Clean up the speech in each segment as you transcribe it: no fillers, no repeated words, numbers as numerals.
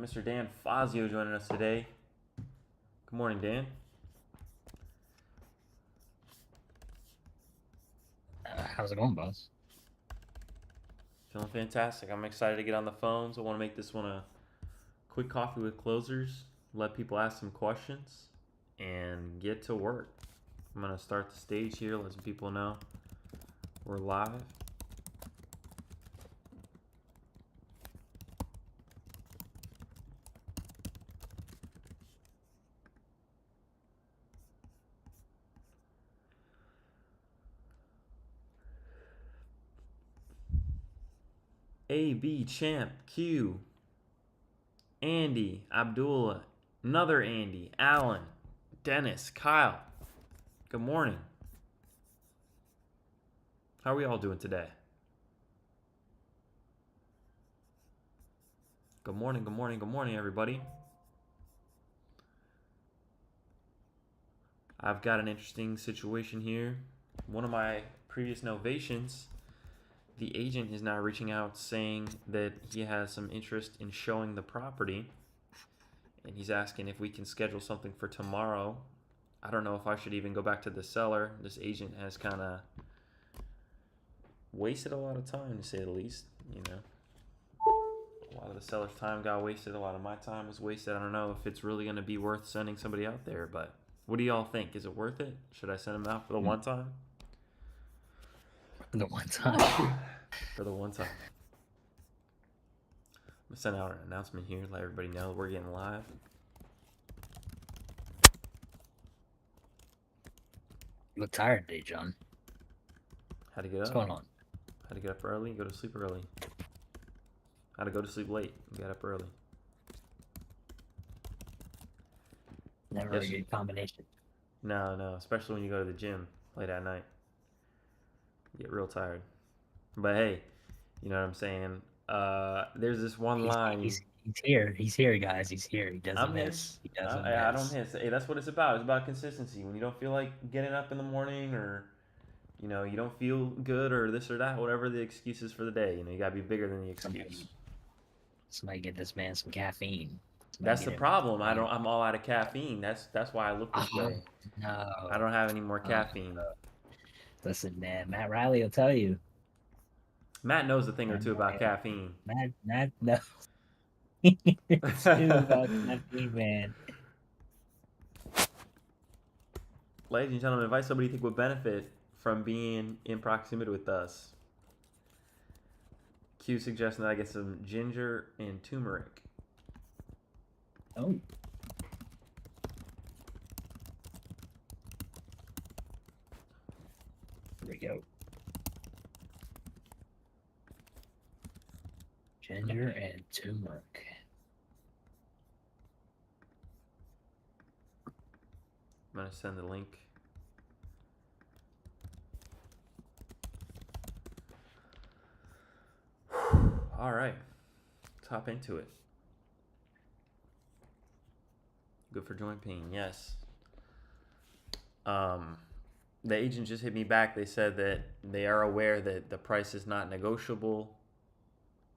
Mr. Dan Fazio joining us today. Good morning, Dan. How's it going, boss? Feeling fantastic. I'm excited to get on the phones. I want to make this one a quick coffee with closers, let people ask some questions, and get to work. I'm going to start the stage here, let some people know we're live. A, B, Champ, Q, Andy, Abdullah, another Andy, Alan, Dennis, Kyle. Good morning. How are we all doing today? Good morning, good morning, good morning, everybody. I've got an interesting situation here. One of my previous novations, the agent is now reaching out saying that he has some interest in showing the property, and he's asking if we can schedule something for tomorrow. I don't know if I should even go back to the seller. This agent has kind of wasted a lot of time, to say the least. You know, a lot of the seller's time got wasted. A lot of my time was wasted. I don't know if it's really going to be worth sending somebody out there, but what do y'all think? Is it worth it? Should I send him out for the one time? The one time. For the one time. I'm going to send out an announcement here, let everybody know we're getting live. You look tired today, John. How to get What's up? going on? How to get up early, go to sleep early. How to go to sleep late, get up early. Never a good combination. No, especially when you go to the gym late at night. You get real tired. But hey, you know what I'm saying? There's this one line. He's here. He's here, guys. He's here. He doesn't I'm miss. He. He doesn't I miss. don't miss. Hey, that's what it's about. It's about consistency. When you don't feel like getting up in the morning, or you know you don't feel good, or this or that, whatever the excuse is for the day, you know you gotta be bigger than the excuse. Somebody get this man some caffeine. That's the problem. I'm all out of caffeine. That's why I look this way. No. I don't have any more caffeine. Listen, man. Matt Riley will tell you. Matt knows a thing or two about caffeine. Matt knows. It's too about caffeine, man. Ladies and gentlemen, invite somebody you think would benefit from being in proximity with us. Q suggesting that I get some ginger and turmeric. Oh. There we go. Ginger and turmeric. I'm going to send the link. All right. Let's hop into it. Good for joint pain, yes. The agent just hit me back. They said that they are aware that the price is not negotiable.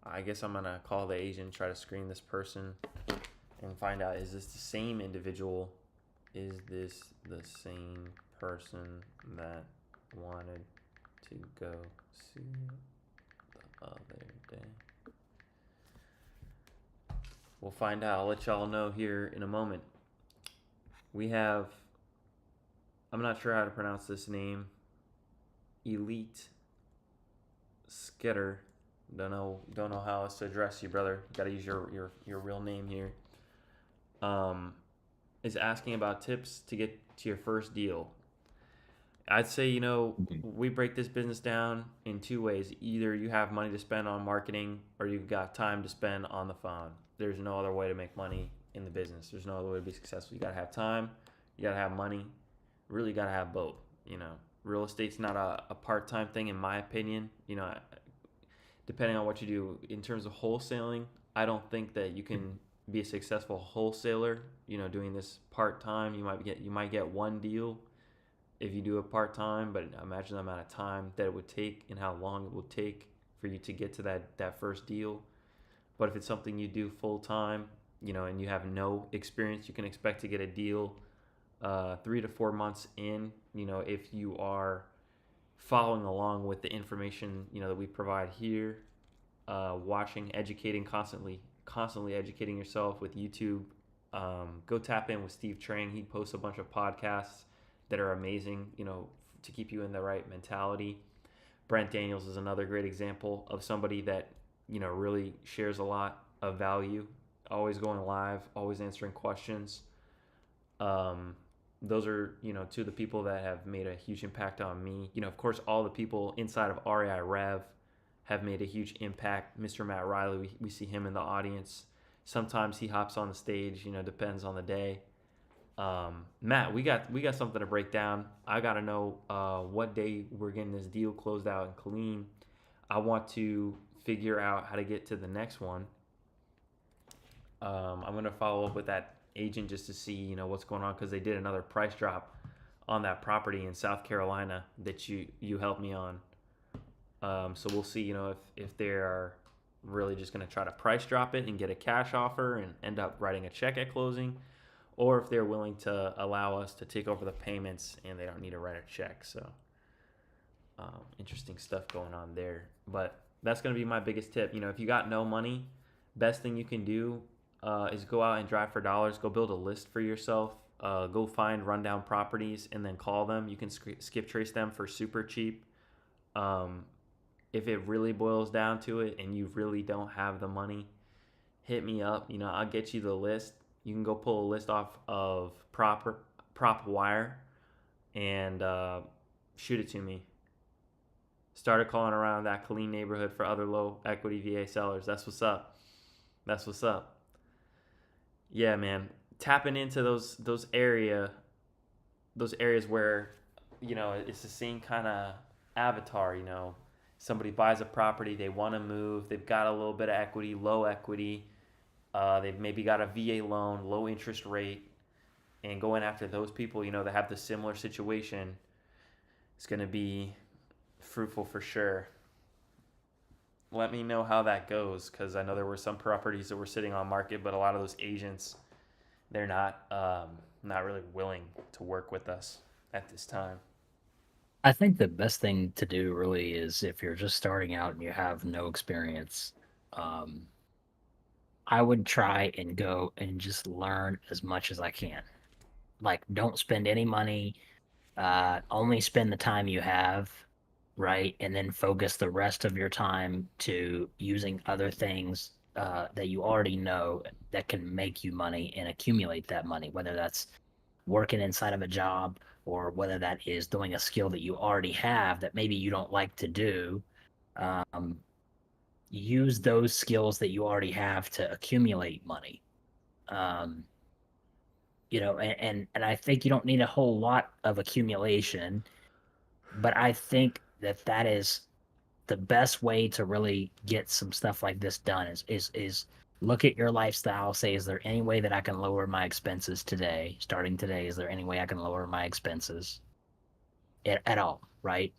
I guess I'm going to call the agent, try to screen this person, and find out, is this the same individual? Is this the same person that wanted to go see it the other day? We'll find out. I'll let y'all know here in a moment. We have, I'm not sure how to pronounce this name, Elite Skitter. Don't know how else to address you, brother. Got to use your real name here. Is asking about tips to get to your first deal. I'd say, you know, we break this business down in two ways. Either you have money to spend on marketing, or you've got time to spend on the phone. There's no other way to make money in the business. There's no other way to be successful. You gotta have time. You gotta have money. Really gotta have both. You know, real estate's not a part-time thing, in my opinion. You know, depending on what you do in terms of wholesaling, I don't think that you can be a successful wholesaler, you know, doing this part-time. You might get one deal if you do it part-time, but imagine the amount of time that it would take and how long it would take for you to get to that first deal. But if it's something you do full-time, and you have no experience, you can expect to get a deal 3 to 4 months in. If you are following along with the information that we provide here, watching, educating, constantly educating yourself with YouTube. Go tap in with Steve Trang. He posts a bunch of podcasts that are amazing, to keep you in the right mentality. Brent Daniels is another great example of somebody that really shares a lot of value. Always going live, always answering questions. Those are two of the people that have made a huge impact on me. Of course, all the people inside of REI Rev have made a huge impact. Mr. Matt Riley, we see him in the audience. Sometimes he hops on the stage. Depends on the day. Matt, we got something to break down. I gotta know what day we're getting this deal closed out and clean. I want to figure out how to get to the next one. I'm gonna follow up with that agent just to see what's going on, because they did another price drop on that property in South Carolina that you helped me on. So we'll see if they are really just going to try to price drop it and get a cash offer and end up writing a check at closing, or if they're willing to allow us to take over the payments and they don't need to write a check. So interesting stuff going on there. But that's going to be my biggest tip. If you got no money, best thing you can do is go out and drive for dollars. Go build a list for yourself. Go find rundown properties and then call them. You can skip trace them for super cheap. If it really boils down to it and you really don't have the money, hit me up. I'll get you the list. You can go pull a list off of Prop Wire and shoot it to me. Started calling around that Killeen neighborhood for other low equity VA sellers. That's what's up. That's what's up. Yeah, man. Tapping into those areas where it's the same kind of avatar. Somebody buys a property, they want to move, they've got a little bit of equity, low equity, they've maybe got a VA loan, low interest rate, and going after those people that have the similar situation is going to be fruitful for sure. Let me know how that goes, because I know there were some properties that were sitting on market, but a lot of those agents, they're not really willing to work with us at this time. I think the best thing to do really is, if you're just starting out and you have no experience, I would try and go and just learn as much as I can. Like, don't spend any money. Only spend the time you have, right? And then focus the rest of your time to using other things that you already know that can make you money and accumulate that money, whether that's working inside of a job, or whether that is doing a skill that you already have that maybe you don't like to do. Um, Use those skills that you already have to accumulate money. Um, and I think you don't need a whole lot of accumulation, but I think that is the best way to really get some stuff like this done is look at your lifestyle, say, is there any way that I can lower my expenses today, starting today? Is there any way I can lower my expenses at all, right?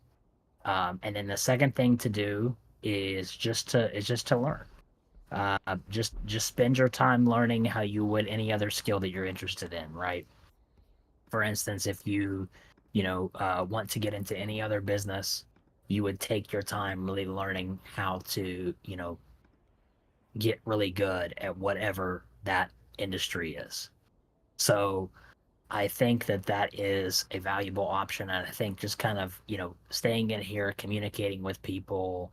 And then the second thing to do is just to learn. Just spend your time learning how you would any other skill that you're interested in, right? For instance, if you want to get into any other business, you would take your time really learning how to get really good at whatever that industry is. So I think that is a valuable option. And I think just kind of, staying in here, communicating with people,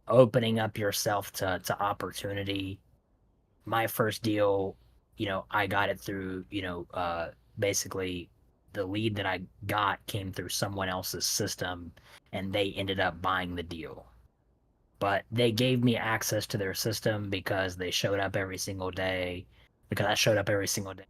opening up yourself to opportunity. My first deal, I got it through, basically the lead that I got came through someone else's system, and they ended up buying the deal. But they gave me access to their system because they showed up every single day, because I showed up every single day.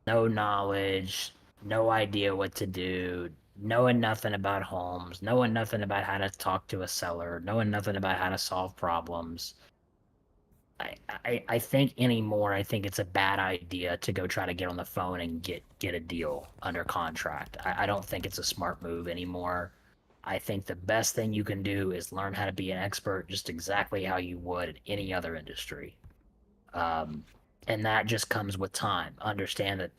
No knowledge, no idea what to do, knowing nothing about homes, knowing nothing about how to talk to a seller, knowing nothing about how to solve problems. I think anymore, I think it's a bad idea to go try to get on the phone and get a deal under contract. I don't think it's a smart move anymore. I think the best thing you can do is learn how to be an expert just exactly how you would in any other industry. Um, and that just comes with time. Understand that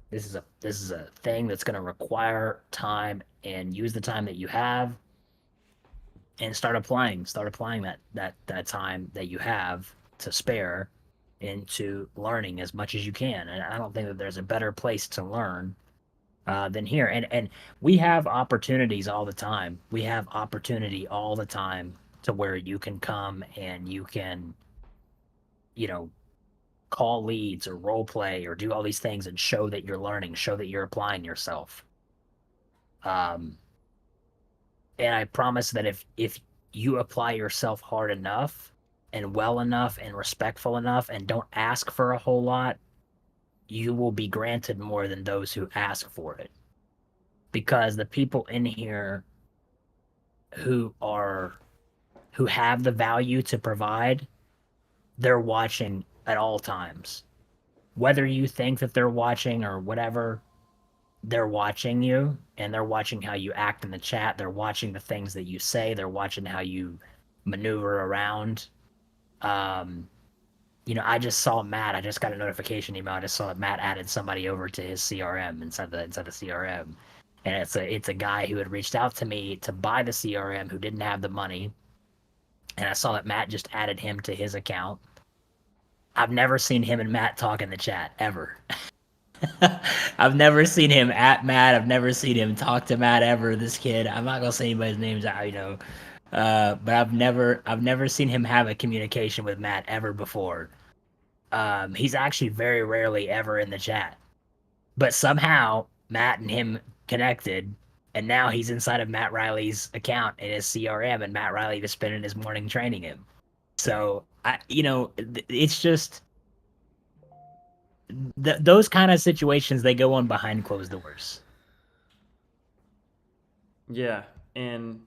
this is a thing that's going to require time, and use the time that you have and start applying that time that you have to spare into learning as much as you can. And I don't think that there's a better place to learn than here. And we have opportunities all the time. We have opportunity all the time to where you can come and you can, you know, call leads or role play or do all these things and show that you're learning, show that you're applying yourself. Um, and I promise that if you apply yourself hard enough and well enough and respectful enough and don't ask for a whole lot, you will be granted more than those who ask for it. Because the people in here who are who have the value to provide, they're watching at all times. Whether you think that they're watching or whatever, they're watching you, and they're watching how you act in the chat. They're watching the things that you say. They're watching how you maneuver around. Um, I just saw Matt. I just got a notification email. I just saw that Matt added somebody over to his CRM inside the CRM, and it's a guy who had reached out to me to buy the CRM who didn't have the money, and I saw that Matt just added him to his account. I've never seen him and Matt talk in the chat ever. I've never seen him at Matt. I've never seen him talk to Matt ever. This kid. I'm not gonna say anybody's names out. But I've never seen him have a communication with Matt ever before. He's actually very rarely ever in the chat. But somehow Matt and him connected, and now he's inside of Matt Riley's account in his CRM, and Matt Riley is spending his morning training him. So it's just those kind of situations, they go on behind closed doors. Yeah, and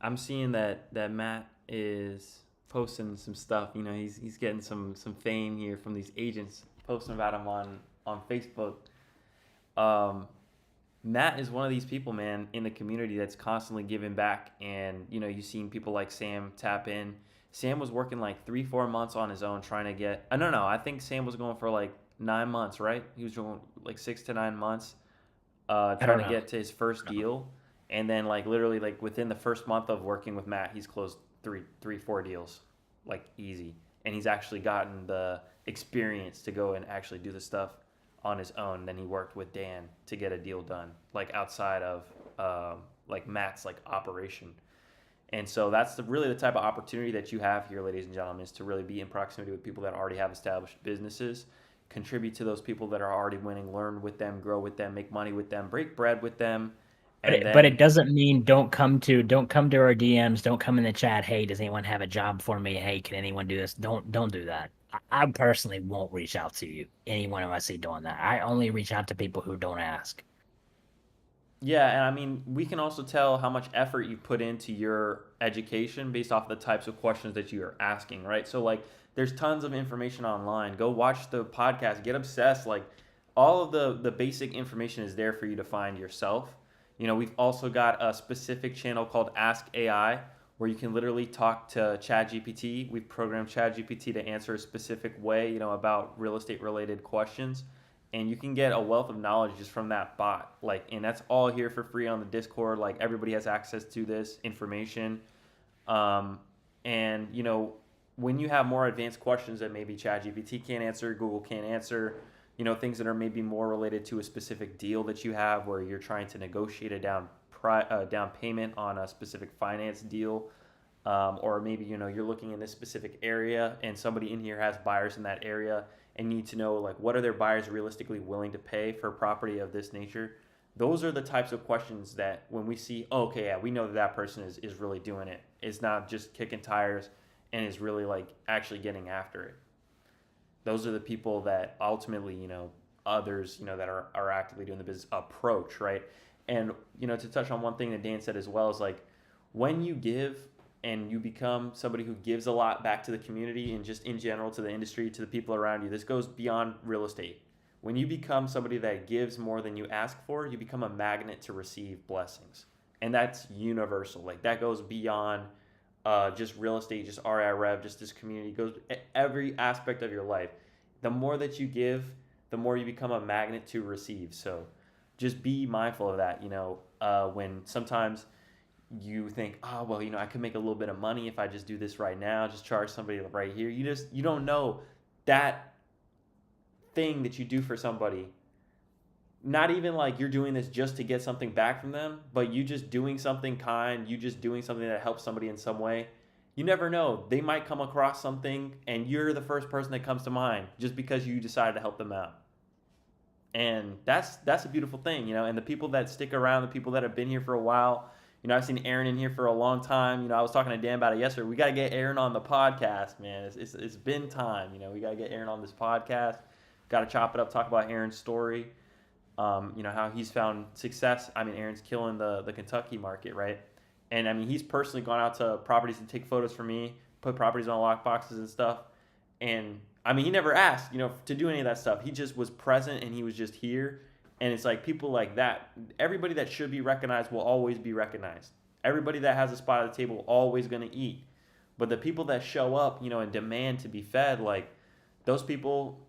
I'm seeing that Matt is posting some stuff. He's getting some fame here from these agents posting about him on Facebook. Matt is one of these people, man, in the community that's constantly giving back. And you've seen people like Sam tap in. Sam was working like 3-4 months on his own trying to get. No, I think Sam was going for like 9 months, right? He was going like 6 to 9 months, trying to get to his first deal. And then like literally like within the first month of working with Matt, he's closed 4 deals, like easy. And he's actually gotten the experience to go and actually do the stuff on his own. Then he worked with Dan to get a deal done, like outside of like Matt's like operation. And so that's really the type of opportunity that you have here, ladies and gentlemen, is to really be in proximity with people that already have established businesses, contribute to those people that are already winning, learn with them, grow with them, make money with them, break bread with them. But it doesn't mean don't come to our DMs. Don't come in the chat. Hey, does anyone have a job for me? Hey, can anyone do this? Don't do that. I personally won't reach out to anyone who I see doing that. I only reach out to people who don't ask. Yeah, and I mean, we can also tell how much effort you put into your education based off the types of questions that you are asking, right? So, like, there's tons of information online. Go watch the podcast, get obsessed. Like, all of the basic information is there for you to find yourself. We've also got a specific channel called Ask AI where you can literally talk to ChatGPT. We've programmed ChatGPT to answer a specific way, about real estate related questions. And you can get a wealth of knowledge just from that bot. And that's all here for free on the Discord. Like, everybody has access to this information. And when you have more advanced questions that maybe ChatGPT can't answer, Google can't answer, things that are maybe more related to a specific deal that you have where you're trying to negotiate a down payment on a specific finance deal, or maybe you're looking in this specific area and somebody in here has buyers in that area and need to know, like, what are their buyers realistically willing to pay for property of this nature. Those are the types of questions that when we see, okay, yeah, we know that person is really doing it. It's not just kicking tires and is really like actually getting after it. Those are the people that ultimately, others, that are actively doing the business approach, right? And, to touch on one thing that Dan said as well is, like, when you give and you become somebody who gives a lot back to the community and just in general to the industry, to the people around you. This goes beyond real estate. When you become somebody that gives more than you ask for, you become a magnet to receive blessings. And that's universal. Like that goes beyond just real estate, just REI Rev, just this community. It goes every aspect of your life. The more that you give, the more you become a magnet to receive. So just be mindful of that. When sometimes you think, oh, well, I could make a little bit of money if I just do this right now, just charge somebody right here. You don't know that thing that you do for somebody. Not even like you're doing this just to get something back from them, but you just doing something kind, you just doing something that helps somebody in some way. You never know. They might come across something and you're the first person that comes to mind just because you decided to help them out. And that's a beautiful thing, and the people that stick around, the people that have been here for a while. I've seen Aaron in here for a long time. I was talking to Dan about it yesterday. We got to get Aaron on the podcast, man. It's been time. We got to get Aaron on this podcast. Got to chop it up, talk about Aaron's story. How he's found success. I mean, Aaron's killing the Kentucky market, right? And I mean, he's personally gone out to properties and take photos for me, put properties on lock boxes and stuff. And I mean, he never asked, to do any of that stuff. He just was present and he was just here. And it's like people like that, everybody that should be recognized will always be recognized. Everybody that has a spot at the table always going to eat. But the people that show up, and demand to be fed, like those people,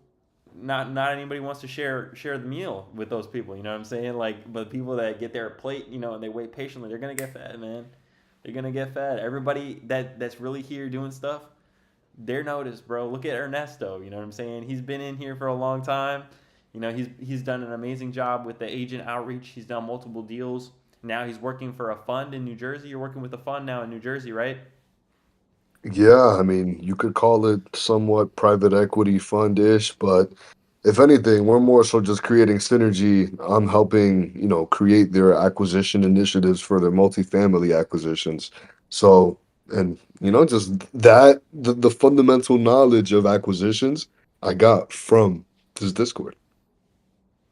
not anybody wants to share the meal with those people. You know what I'm saying? Like, but people that get their plate, and they wait patiently, they're gonna get fed, man. They're gonna get fed. Everybody that's really here doing stuff, they're noticed, bro. Look at Ernesto. You know what I'm saying? He's been in here for a long time. He's done an amazing job with the agent outreach. He's done multiple deals. Now he's working for a fund in New Jersey. You're working with a fund now in New Jersey, right? Yeah, I mean, you could call it somewhat private equity fund-ish, but if anything, we're more so just creating synergy. I'm helping, create their acquisition initiatives for their multifamily acquisitions. So, and just that the fundamental knowledge of acquisitions I got from this Discord.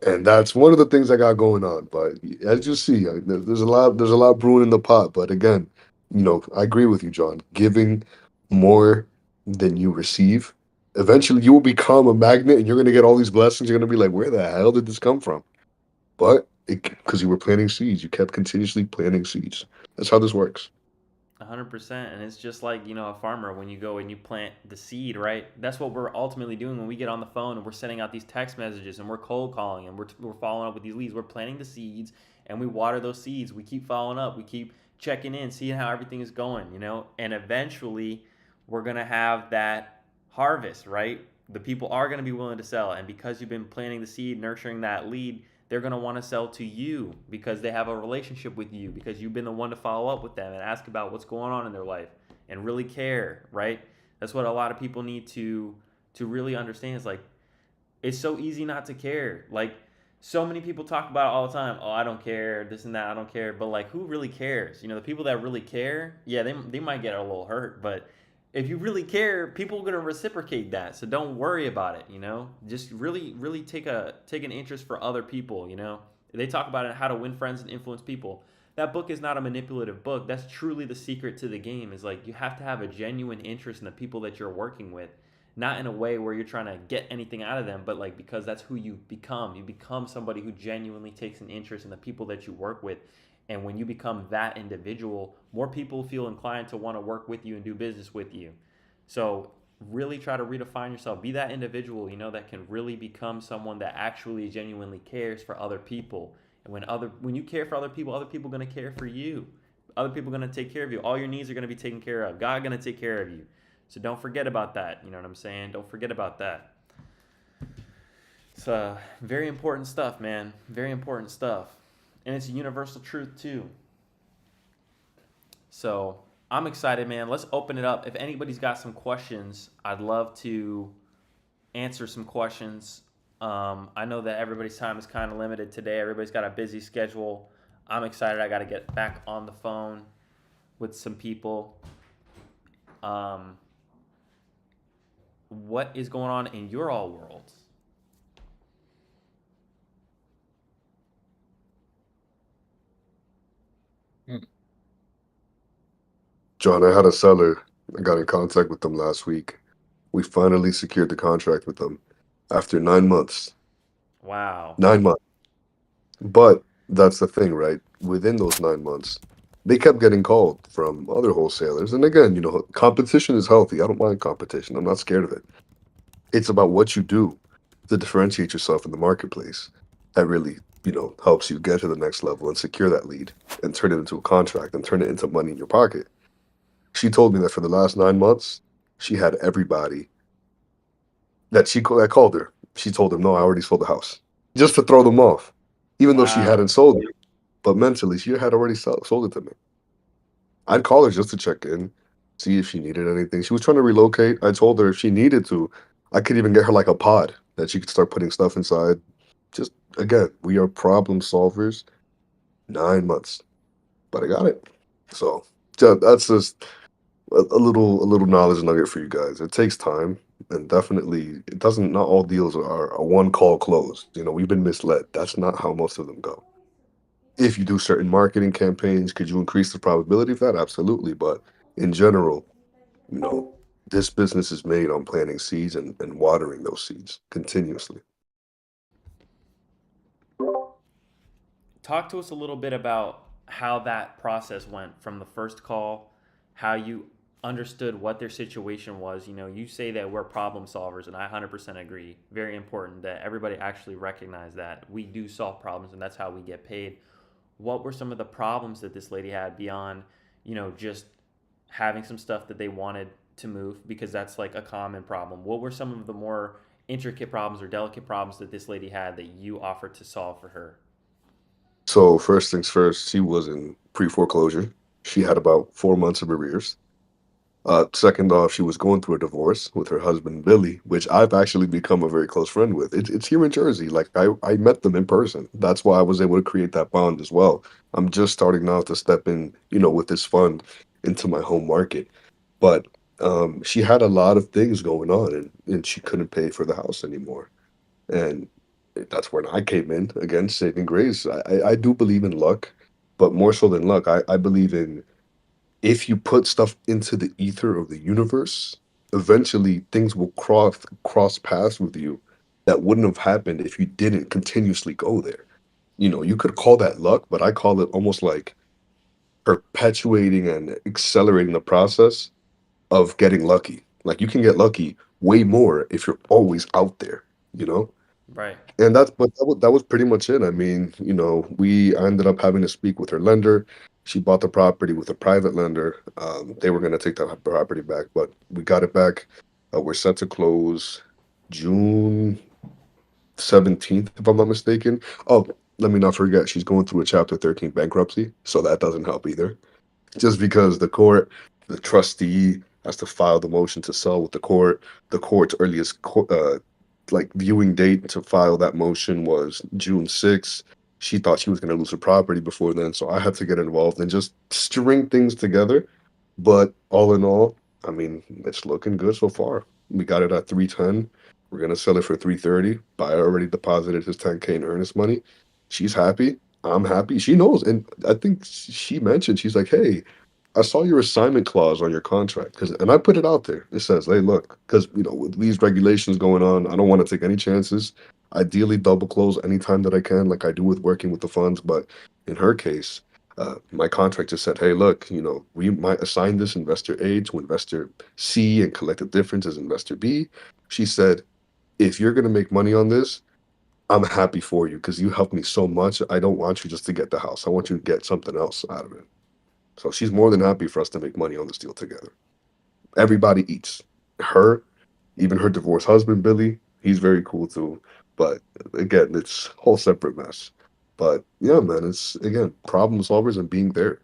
And that's one of the things I got going on. But as you see, there's a lot brewing in the pot. But again, I agree with you, John. Giving more than you receive, eventually you will become a magnet, and you're gonna get all these blessings. You're gonna be like, where the hell did this come from? But because you were planting seeds, you kept continuously planting seeds. That's how this works. 100%. And it's just like, a farmer, when you go and you plant the seed, right? That's what we're ultimately doing when we get on the phone and we're sending out these text messages and we're cold calling and we're following up with these leads. We're planting the seeds and we water those seeds. We keep following up. We keep checking in, seeing how everything is going, and eventually we're going to have that harvest, right? The people are going to be willing to sell. And because you've been planting the seed, nurturing that lead, they're going to want to sell to you because they have a relationship with you, because you've been the one to follow up with them and ask about what's going on in their life and really care, right? That's what a lot of people need to really understand. Is like, it's so easy not to care. Like, so many people talk about it all the time. Oh, I don't care, this and that, I don't care. But like, who really cares? The people that really care, yeah, they might get a little hurt, but if you really care, people are going to reciprocate that. So don't worry about it, Just really take an interest for other people, They talk about it, how to win friends and influence people. That book is not a manipulative book. That's truly the secret to the game. Is like, you have to have a genuine interest in the people that you're working with, not in a way where you're trying to get anything out of them, but like because that's who you become. You become somebody who genuinely takes an interest in the people that you work with. And when you become that individual, more people feel inclined to want to work with you and do business with you. So really try to redefine yourself. Be that individual, that can really become someone that actually genuinely cares for other people. And when you care for other people are going to care for you. Other people are going to take care of you. All your needs are going to be taken care of. God's going to take care of you. So don't forget about that. You know what I'm saying? Don't forget about that. It's very important stuff, man. Very important stuff. And it's a universal truth too. So I'm excited, man. Let's open it up. If anybody's got some questions, I'd love to answer some questions. I know that everybody's time is kind of limited today. Everybody's got a busy schedule. I'm excited. I got to get back on the phone with some people. What is going on in your all worlds? John, I had a seller. I got in contact with them last week. We finally secured the contract with them after 9 months. Wow. 9 months. But that's the thing, right? Within those 9 months, they kept getting called from other wholesalers. And again, competition is healthy. I don't mind competition. I'm not scared of it. It's about what you do to differentiate yourself in the marketplace that really, helps you get to the next level and secure that lead and turn it into a contract and turn it into money in your pocket. She told me that for the last 9 months, she had everybody that called her. She told them, no, I already sold the house, just to throw them off, even though she Wow. hadn't sold it. But mentally, she had already sold it to me. I'd call her just to check in, see if she needed anything. She was trying to relocate. I told her if she needed to, I could even get her like a pod that she could start putting stuff inside. Just again, we are problem solvers. 9 months, but I got it. So that's just a little knowledge nugget for you guys. It takes time, and definitely it doesn't. Not all deals are a one call close. We've been misled. That's not how most of them go. If you do certain marketing campaigns, could you increase the probability of that? Absolutely. But in general, you know, this business is made on planting seeds and watering those seeds continuously. Talk to us a little bit about how that process went from the first call, how you understood what their situation was. You say that we're problem solvers, and I 100% agree. Very important that everybody actually recognize that we do solve problems, and that's how we get paid. What were some of the problems that this lady had beyond, just having some stuff that they wanted to move, because that's like a common problem? What were some of the more intricate problems or delicate problems that this lady had that you offered to solve for her? So first things first, she was in pre-foreclosure. She had about 4 months of arrears. Second off, she was going through a divorce with her husband Billy, which I've actually become a very close friend with. It's here in Jersey. Like I met them in person. That's why I was able to create that bond as well. I'm just starting now to step in, with this fund into my home market. But she had a lot of things going on, and she couldn't pay for the house anymore. And that's when I came in again, saving grace. I do believe in luck, but more so than luck, I believe in if you put stuff into the ether of the universe, eventually things will cross paths with you that wouldn't have happened if you didn't continuously go there. You could call that luck, but I call it almost like perpetuating and accelerating the process of getting lucky. Like you can get lucky way more if you're always out there, you know? Right. And that was pretty much it. I mean, I ended up having to speak with her lender. She bought the property with a private lender. They were going to take the property back, but we got it back. We're set to close June 17th, if I'm not mistaken. Oh, let me not forget, she's going through a Chapter 13 bankruptcy, so that doesn't help either. Just because the trustee has to file the motion to sell with the court. The court's earliest like viewing date to file that motion was June 6th. She thought she was going to lose her property before then, so I had to get involved and just string things together. But all in all, I mean, it's looking good so far. We got it at 310. We're gonna sell it for 330. Buyer already deposited his 10K in earnest money. She's happy. I'm happy. She knows, and I think she mentioned she's like, "Hey, I saw your assignment clause on your contract," and I put it out there. It says, "Hey, look, because with these regulations going on, I don't want to take any chances. Ideally, double close anytime that I can, like I do with working with the funds." But in her case, my contract just said, "Hey, look, we might assign this investor A to investor C and collect the difference as investor B." She said, "If you're gonna make money on this, I'm happy for you because you helped me so much. I don't want you just to get the house. I want you to get something else out of it." So she's more than happy for us to make money on this deal together. Everybody eats. Her, even her divorced husband, Billy, he's very cool too. But again, it's a whole separate mess. But yeah, man, it's again, problem solvers and being there.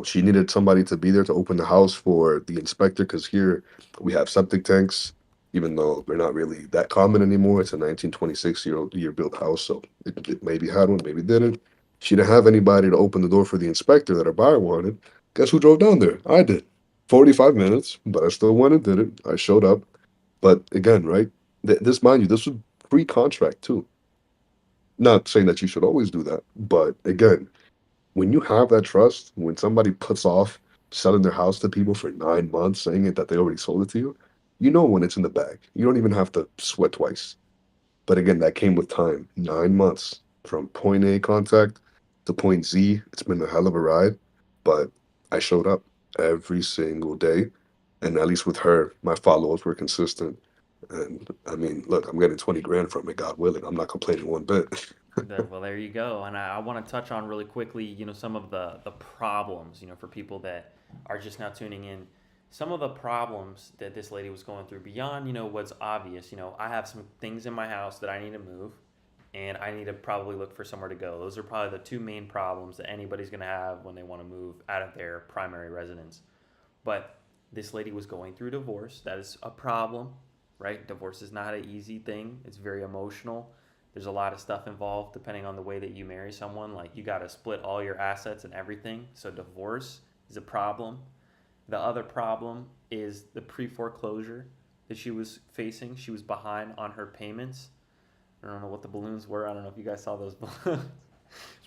She needed somebody to be there to open the house for the inspector because here we have septic tanks, even though they're not really that common anymore. It's a 1926 year built house, so it maybe had one, maybe didn't. She didn't have anybody to open the door for the inspector that her buyer wanted. Guess who drove down there? I did. 45 minutes, but I still went and did it. I showed up. But again, right? This, mind you, this was pre-contract too. Not saying that you should always do that, but again, when you have that trust, when somebody puts off selling their house to people for 9 months, saying it that they already sold it to you, you know when it's in the bag. You don't even have to sweat twice. But again, that came with time. 9 months from point A contact to point Z. It's been a hell of a ride, but I showed up every single day. And at least with her, my follow-ups were consistent. And I mean, look, I'm getting 20 grand from it, God willing. I'm not complaining one bit. Well, there you go. And I want to touch on really quickly, some of the problems, for people that are just now tuning in. Some of the problems that this lady was going through beyond, what's obvious. I have some things in my house that I need to move, and I need to probably look for somewhere to go. Those are probably the two main problems that anybody's going to have when they want to move out of their primary residence. But this lady was going through divorce. That is a problem, right? Divorce is not an easy thing. It's very emotional. There's a lot of stuff involved depending on the way that you marry someone. Like, you got to split all your assets and everything. So divorce is a problem. The other problem is the pre-foreclosure that she was facing. She was behind on her payments. I don't know what the balloons were. I don't know if you guys saw those balloons.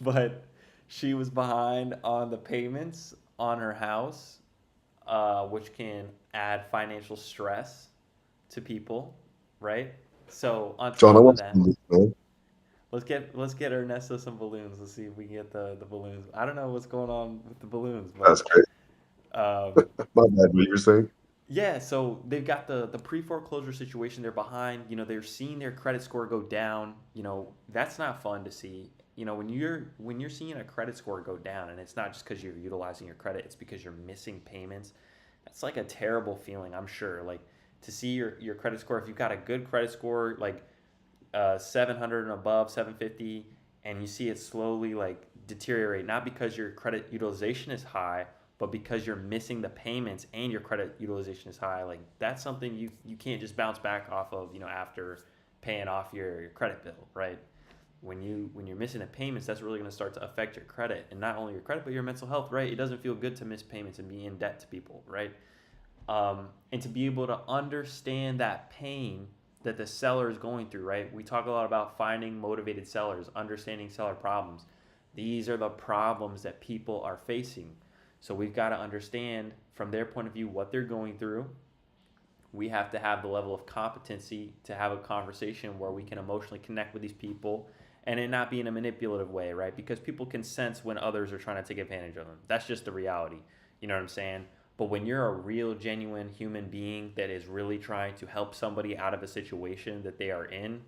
But she was behind on the payments on her house, which can add financial stress to people, right? So on John, I top of want that, some, man. let's get Ernesto some balloons. Let's see if we can get the balloons. I don't know what's going on with the balloons, That's but great. um, My bad, what you were saying? yeah. So they've got the pre foreclosure situation. They're behind. They're seeing their credit score go down. That's not fun to see. When you're seeing a credit score go down, and it's not just because you're utilizing your credit, it's because you're missing payments. That's like a terrible feeling, I'm sure. Like, to see your credit score, if you've got a good credit score, like 700 and above, 750, and you see it slowly like deteriorate, not because your credit utilization is high, but because you're missing the payments and your credit utilization is high. Like, that's something you can't just bounce back off of, after paying off your credit bill, right? When you're missing the payments, that's really going to start to affect your credit, and not only your credit but your mental health, right? It doesn't feel good to miss payments and be in debt to people, right? And to be able to understand that pain that the seller is going through, right? We talk a lot about finding motivated sellers, understanding seller problems. These are the problems that people are facing. So we've got to understand from their point of view what they're going through. We have to have the level of competency to have a conversation where we can emotionally connect with these people, and it not be in a manipulative way, right? Because people can sense when others are trying to take advantage of them. That's just the reality. You know what I'm saying? But when you're a real, genuine human being that is really trying to help somebody out of a situation that they are in,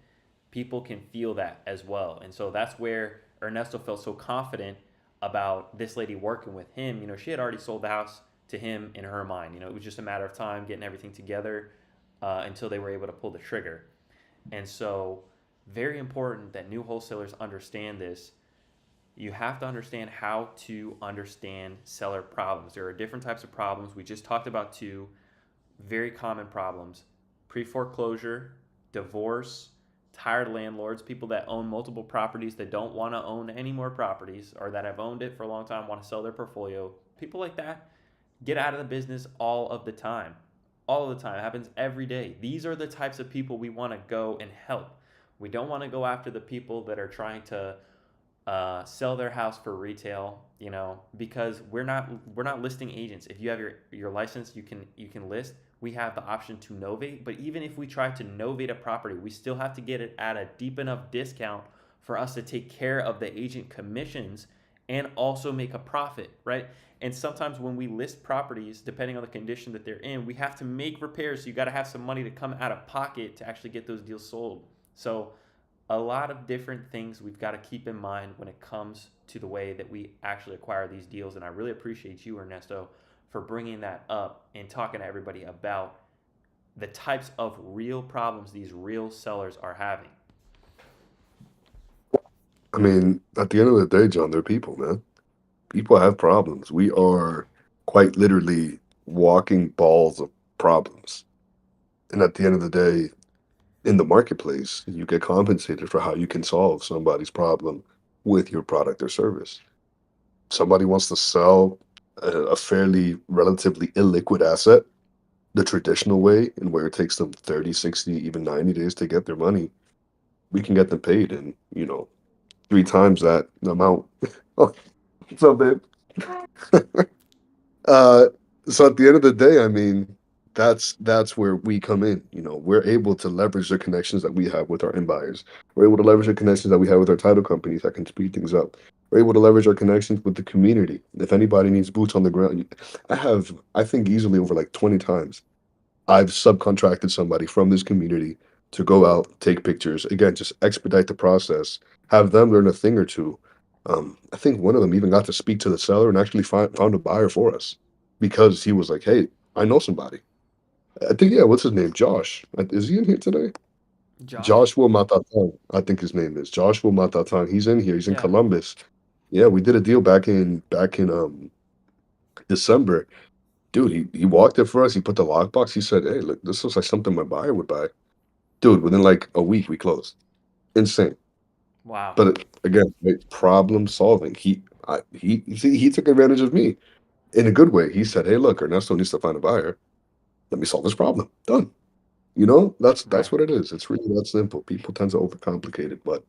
people can feel that as well. And so that's where Ernesto felt so confident about this lady working with him. She had already sold the house to him in her mind. It was just a matter of time getting everything together until they were able to pull the trigger. And so, very important that new wholesalers understand this. You have to understand how to understand seller problems. There are different types of problems. We just talked about two very common problems: pre-foreclosure, divorce, tired landlords, people that own multiple properties that don't want to own any more properties, or that have owned it for a long time, want to sell their portfolio. People like that get out of the business all of the time. All of the time. It happens every day. These are the types of people we want to go and help. We don't want to go after the people that are trying to sell their house for retail, because we're not listing agents. If you have your license, you can list. We have the option to novate, but even if we try to novate a property, we still have to get it at a deep enough discount for us to take care of the agent commissions and also make a profit, right? And sometimes when we list properties, depending on the condition that they're in, we have to make repairs. So you got to have some money to come out of pocket to actually get those deals sold. So a lot of different things we've got to keep in mind when it comes to the way that we actually acquire these deals. And I really appreciate you, Ernesto, for bringing that up and talking to everybody about the types of real problems these real sellers are having. I mean, at the end of the day, John, they're people, man. People have problems. We are quite literally walking balls of problems. And at the end of the day, in the marketplace, you get compensated for how you can solve somebody's problem with your product or service. Somebody wants to sell a fairly relatively illiquid asset the traditional way, and where it takes them 30, 60, even 90 days to get their money. We can get them paid in, 3 times that amount. Oh, what's up, babe? Uh, so at the end of the day, I mean, that's where we come in. You know, we're able to leverage the connections that we have with our end buyers. We're able to leverage the connections that we have with our title companies that can speed things up. We're able to leverage our connections with the community. If anybody needs boots on the ground, I think easily over like 20 times, I've subcontracted somebody from this community to go out, take pictures. Again, just expedite the process, have them learn a thing or two. I think one of them even got to speak to the seller and actually found a buyer for us because he was like, "Hey, I know somebody." I think, yeah, what's his name? Josh. Is he in here today? Josh? Joshua Matatan, I think his name is Joshua Matatan. He's in here. He's in Yeah. Columbus. Yeah, we did a deal back in December. Dude, he walked it for us. He put the lockbox. He said, "Hey, look, this looks like something my buyer would buy." Dude, within like a week, we closed. Insane. Wow. But again, problem solving. He took advantage of me in a good way. He said, "Hey, look, Ernesto needs to find a buyer. Let me solve this problem." Done. You know, that's Right. what it is. It's really that simple. People tend to overcomplicate it, but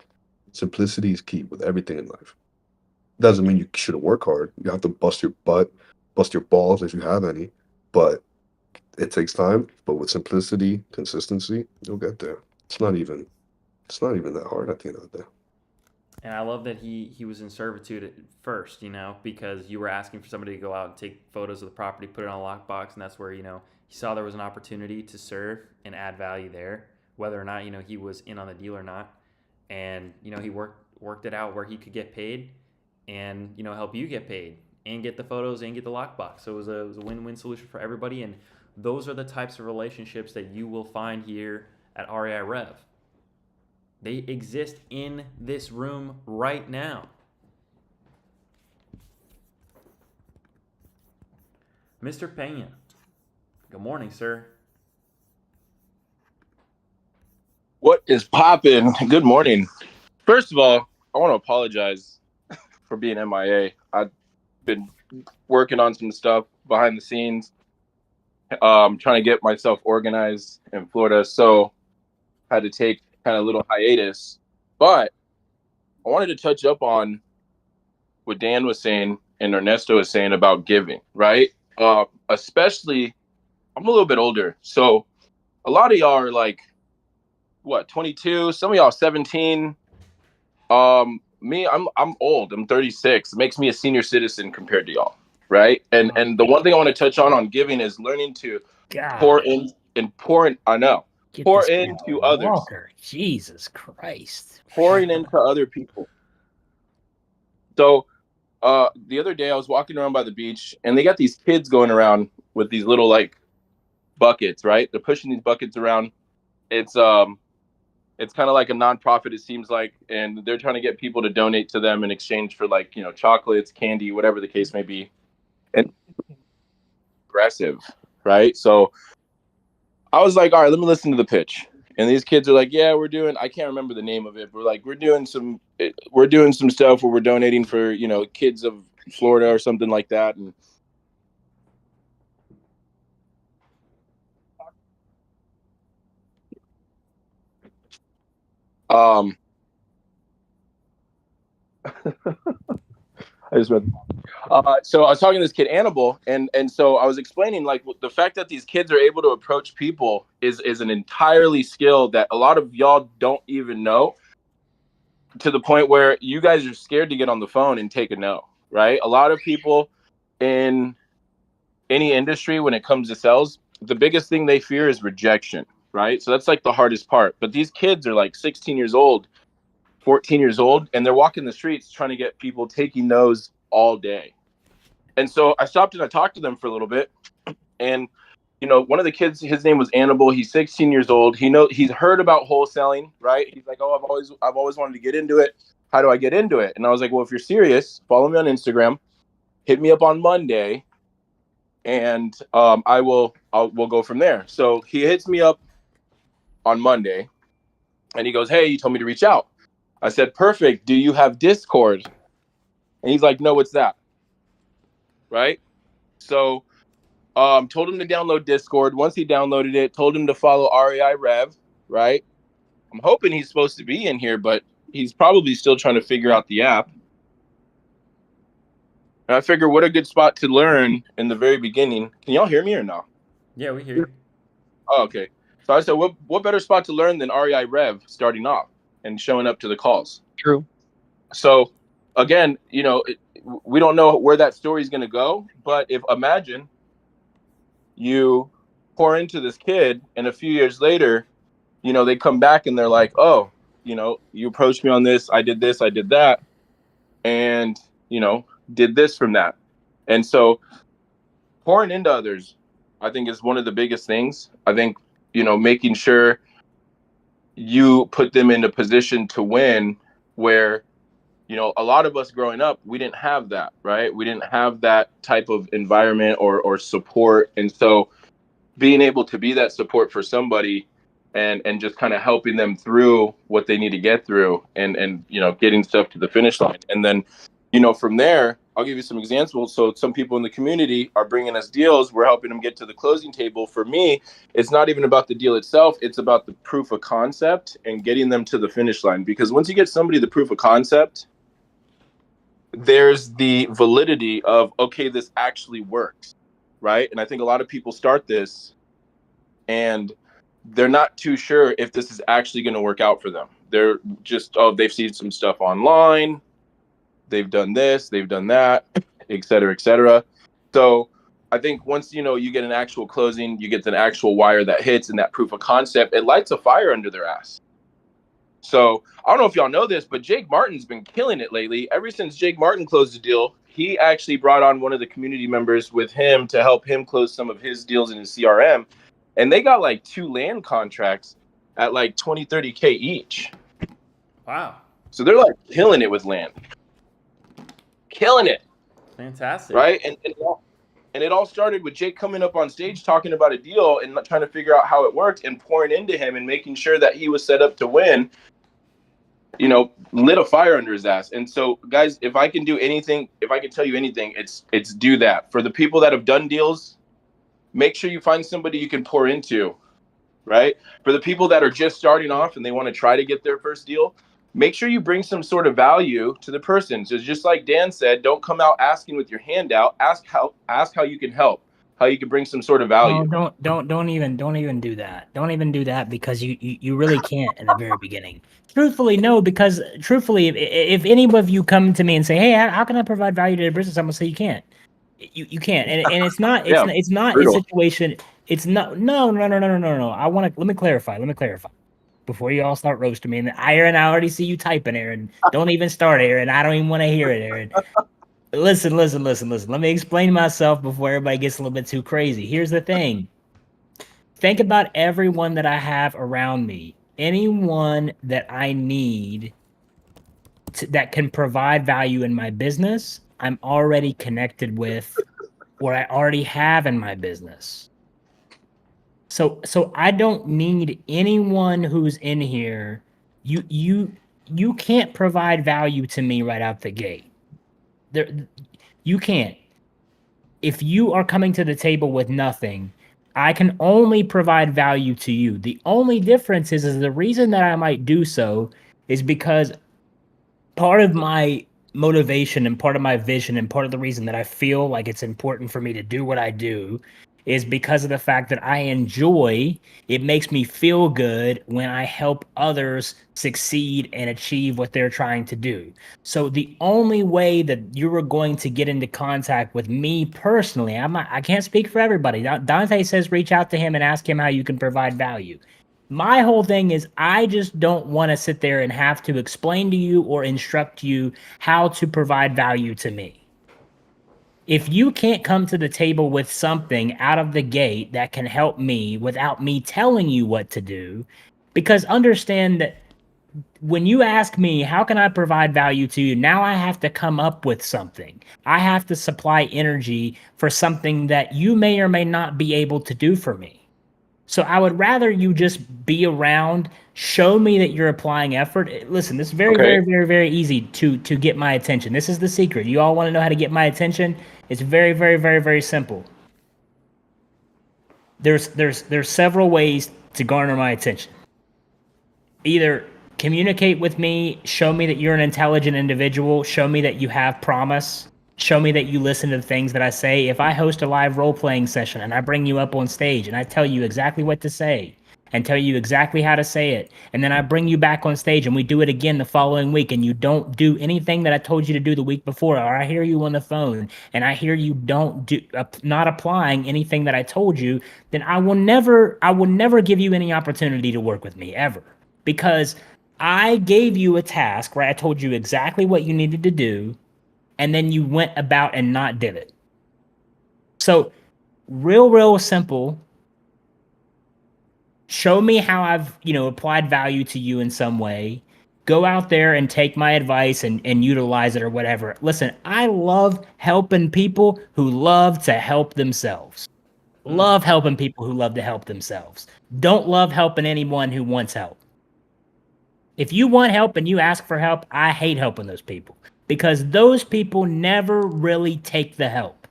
simplicity is key with everything in life. Doesn't mean you shouldn't work hard. You have to bust your butt, bust your balls if you have any, but it takes time. But with simplicity, consistency, you'll get there. It's not even that hard at the end of the day. And I love that he was in servitude at first, because you were asking for somebody to go out and take photos of the property, put it on a lockbox, and that's where, he saw there was an opportunity to serve and add value there, whether or not, he was in on the deal or not. And, he worked it out where he could get paid and, help you get paid and get the photos and get the lockbox. So it was a win-win solution for everybody. And those are the types of relationships that you will find here at REI Rev. They exist in this room right now. Mr. Pena, good morning, sir. What is poppin'? Good morning. First of all, I want to apologize for being MIA. I've been working on some stuff behind the scenes, trying to get myself organized in Florida. So I had to take kind of a little hiatus. But I wanted to touch up on what Dan was saying and Ernesto was saying about giving, right? Especially, I'm a little bit older. So a lot of y'all are like, what, 22? Some of y'all 17. Me, I'm old. I'm 36. It makes me a senior citizen compared to y'all, right? And the one thing I want to touch on giving is learning to pour God, in and pour in. I know, get pour this man a into others, walker. Jesus Christ. pouring into other people. So, the other day I was walking around by the beach, and they got these kids going around with these little like buckets, right? They're pushing these buckets around. It's kind of like a nonprofit, it seems like, and they're trying to get people to donate to them in exchange for like, chocolates, candy, whatever the case may be. And aggressive, right? So I was like, all right, let me listen to the pitch. And these kids are like, yeah, I can't remember the name of it, but like, we're doing some stuff where we're donating for, kids of Florida or something like that. And I just read. So I was talking to this kid, Annabelle, and so I was explaining like the fact that these kids are able to approach people is an entirely skill that a lot of y'all don't even know, to the point where you guys are scared to get on the phone and take a no, right? A lot of people in any industry, when it comes to sales, the biggest thing they fear is rejection, right? So that's like the hardest part. But these kids are like 16 years old, 14 years old, and they're walking the streets trying to get people taking no's all day. And so I stopped and I talked to them for a little bit. And, one of the kids, his name was Annabelle. He's 16 years old. He's heard about wholesaling, right? He's like, oh, I've always wanted to get into it. How do I get into it? And I was like, well, if you're serious, follow me on Instagram, hit me up on Monday, and we'll go from there. So he hits me up on Monday and he goes, hey, you told me to reach out. I said, perfect. Do you have Discord? And he's like, no, what's that? Right? So told him to download Discord. Once he downloaded it, told him to follow REI Rev, right? I'm hoping he's supposed to be in here, but he's probably still trying to figure out the app. And I figure what a good spot to learn in the very beginning. Can y'all hear me or no? Yeah, we hear you. Oh, okay. So I said, what better spot to learn than REI Rev starting off and showing up to the calls? True. So again, we don't know where that story is going to go, but imagine you pour into this kid and a few years later, they come back and they're like, oh, you approached me on this, I did that, and, did this from that. And so pouring into others, I think, is one of the biggest things. I think, making sure you put them in a position to win where, a lot of us growing up, we didn't have that, right? We didn't have that type of environment or support. And so being able to be that support for somebody and just kind of helping them through what they need to get through and getting stuff to the finish line. And then, from there, I'll give you some examples. So some people in the community are bringing us deals. We're helping them get to the closing table. For me, it's not even about the deal itself. It's about the proof of concept and getting them to the finish line. Because once you get somebody the proof of concept, there's the validity of, okay, this actually works, right? And I think a lot of people start this and they're not too sure if this is actually going to work out for them. They're just, they've seen some stuff online, they've done this, they've done that, et cetera, et cetera. So I think once, you get an actual closing, you get an actual wire that hits and that proof of concept, it lights a fire under their ass. So I don't know if y'all know this, but Jake Martin's been killing it lately. Ever since Jake Martin closed the deal, he actually brought on one of the community members with him to help him close some of his deals in his CRM. And they got like 2 land contracts at like 20, 30K each. Wow. So they're like killing it with land. Killing it. Fantastic. Right? And it all started with Jake coming up on stage talking about a deal and trying to figure out how it worked and pouring into him and making sure that he was set up to win. Lit a fire under his ass. And so, guys, if I can do anything, if I can tell you anything, it's do that. For the people that have done deals, make sure you find somebody you can pour into, right? For the people that are just starting off and they want to try to get their first deal, make sure you bring some sort of value to the person. So just like Dan said, don't come out asking with your hand out. Ask how you can help, how you can bring some sort of value. No, don't even do that. Don't even do that because you really can't in the very beginning. Truthfully, no, because truthfully, if any of you come to me and say, "Hey, how can I provide value to the business?" I'm gonna say you can't. You can't, and it's not it's not a situation. It's not no. Let me clarify before you all start roasting me. And Aaron, I already see you typing, Aaron. Don't even start, Aaron. I don't even want to hear it, Aaron. Listen. Let me explain myself before everybody gets a little bit too crazy. Here's the thing. Think about everyone that I have around me. Anyone that I need that can provide value in my business, I'm already connected with, or I already have in my business. So I don't need anyone who's in here. You can't provide value to me right out the gate. You can't. If you are coming to the table with nothing, I can only provide value to you. The only difference is the reason that I might do so is because part of my motivation and part of my vision and part of the reason that I feel like it's important for me to do what I do is because of the fact that I enjoy, it makes me feel good when I help others succeed and achieve what they're trying to do. So the only way that you are going to get into contact with me personally, I can't speak for everybody. Dante says reach out to him and ask him how you can provide value. My whole thing is I just don't want to sit there and have to explain to you or instruct you how to provide value to me. If you can't come to the table with something out of the gate that can help me without me telling you what to do, because understand that when you ask me, how can I provide value to you? Now I have to come up with something. I have to supply energy for something that you may or may not be able to do for me. So I would rather you just be around, show me that you're applying effort. Listen, this is very easy to get my attention. This is the secret. You all want to know how to get my attention? It's very simple. There's several ways to garner my attention. Either communicate with me, show me that you're an intelligent individual, show me that you have promise, show me that you listen to the things that I say. If I host a live role-playing session and I bring you up on stage and I tell you exactly what to say and tell you exactly how to say it, and then I bring you back on stage and we do it again the following week, and you don't do anything that I told you to do the week before, or I hear you on the phone and I hear you not applying anything that I told you, then I will never give you any opportunity to work with me ever, because I gave you a task where I told you exactly what you needed to do, and then you went about and not did it. So real simple. Show me how I've, applied value to you in some way. Go out there and take my advice and utilize it or whatever. Listen, I love helping people who love to help themselves. Love helping people who love to help themselves. Don't love helping anyone who wants help. If you want help and you ask for help, I hate helping those people, because those people never really take the help.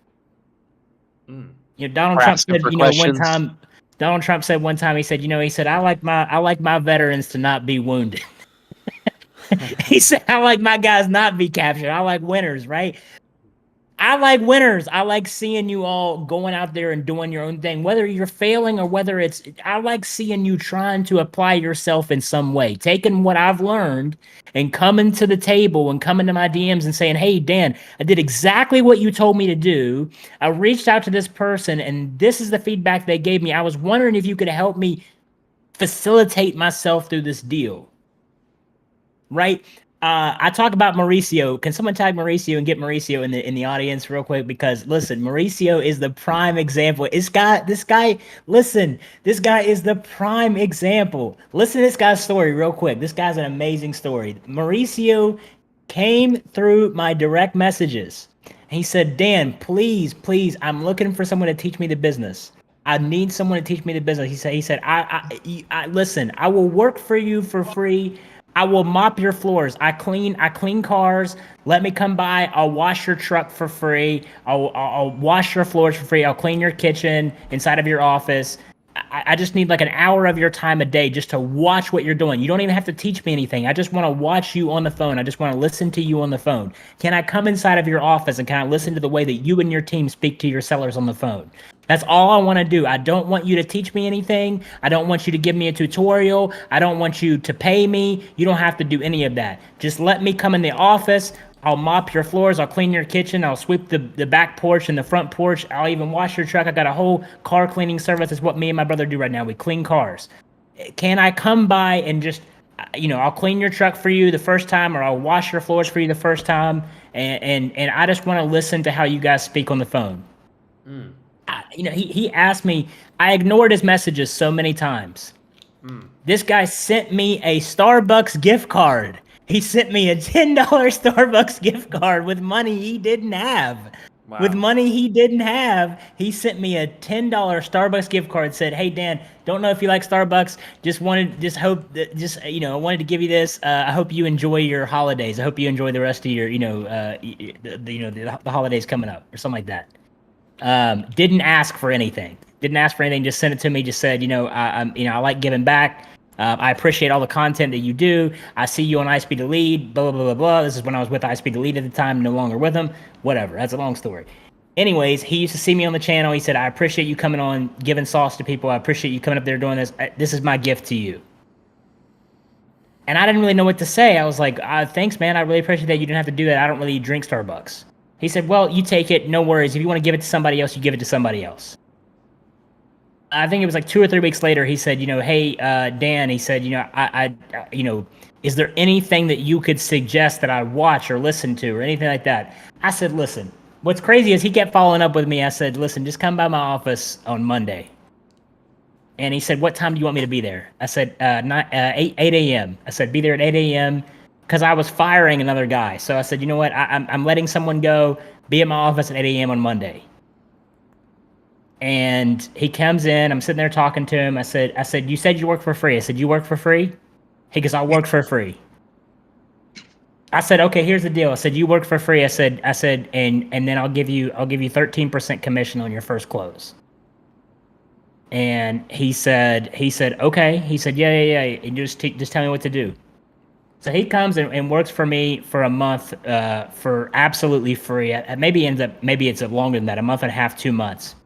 Donald Trump said, one time. Donald Trump said one time, he said, I like my veterans to not be wounded. He said, I like my guys not be captured. I like winners, right? I like winners. I like seeing you all going out there and doing your own thing, whether you're failing or whether I like seeing you trying to apply yourself in some way, taking what I've learned and coming to the table and coming to my DMs and saying, hey, Dan, I did exactly what you told me to do. I reached out to this person and this is the feedback they gave me. I was wondering if you could help me facilitate myself through this deal. Right? I talk about Mauricio. Can someone tag Mauricio and get Mauricio in the audience real quick? Because listen, Mauricio is the prime example. This guy is the prime example. Listen to this guy's story real quick. This guy's an amazing story. Mauricio came through my direct messages. He said, Dan, please, I'm looking for someone to teach me the business. I need someone to teach me the business. He said, listen, I will work for you for free. I will mop your floors. I clean cars. Let me come by. I'll wash your truck for free. I'll wash your floors for free. I'll clean your kitchen inside of your office. I just need like an hour of your time a day just to watch what you're doing. You don't even have to teach me anything. I just want to watch you on the phone. I just want to listen to you on the phone. Can I come inside of your office and can I listen to the way that you and your team speak to your sellers on the phone? That's all I want to do. I don't want you to teach me anything. I don't want you to give me a tutorial. I don't want you to pay me. You don't have to do any of that. Just let me come in the office. I'll mop your floors. I'll clean your kitchen. I'll sweep the back porch and the front porch. I'll even wash your truck. I got a whole car cleaning service. That's what me and my brother do right now. We clean cars. Can I come by and just, I'll clean your truck for you the first time, or I'll wash your floors for you the first time. And I just want to listen to how you guys speak on the phone. He asked me, I ignored his messages so many times. This guy sent me a Starbucks gift card. He sent me a $10 Starbucks gift card with money he didn't have. Wow. With money he didn't have, he sent me a $10 Starbucks gift card. Said, "Hey Dan, don't know if you like Starbucks. I wanted to give you this. I hope you enjoy your holidays. I hope you enjoy the rest of your, the holidays coming up or something like that." Didn't ask for anything. Just sent it to me. Just said, I like giving back. I appreciate all the content that you do. I see you on iSpeed to Lead, blah, blah, blah, blah. This is when I was with iSpeed to Lead at the time, no longer with him. Whatever. That's a long story. Anyways, he used to see me on the channel. He said, I appreciate you coming on, giving sauce to people. I appreciate you coming up there doing this. This is my gift to you. And I didn't really know what to say. I was like, thanks, man. I really appreciate that. You didn't have to do that. I don't really drink Starbucks. He said, well, you take it. No worries. If you want to give it to somebody else, you give it to somebody else. I think it was like 2 or 3 weeks later, he said, hey, Dan, he said, is there anything that you could suggest that I watch or listen to or anything like that? I said, listen, what's crazy is he kept following up with me. I said, listen, just come by my office on Monday. And he said, what time do you want me to be there? I said, 8 a.m. I said, be there at 8 a.m. because I was firing another guy. So I said, you know what? I'm letting someone go. Be at my office at 8 a.m. on Monday. And he comes in, I'm sitting there talking to him. I said, you said you work for free. I said, you work for free? He goes, I work for free. I said, okay, here's the deal. I said, you work for free. I said, and then I'll give you 13% commission on your first close. And he said, okay. He said, yeah. And just tell me what to do. So he comes and works for me for a month for absolutely free. Maybe it's longer than that, a month and a half, 2 months.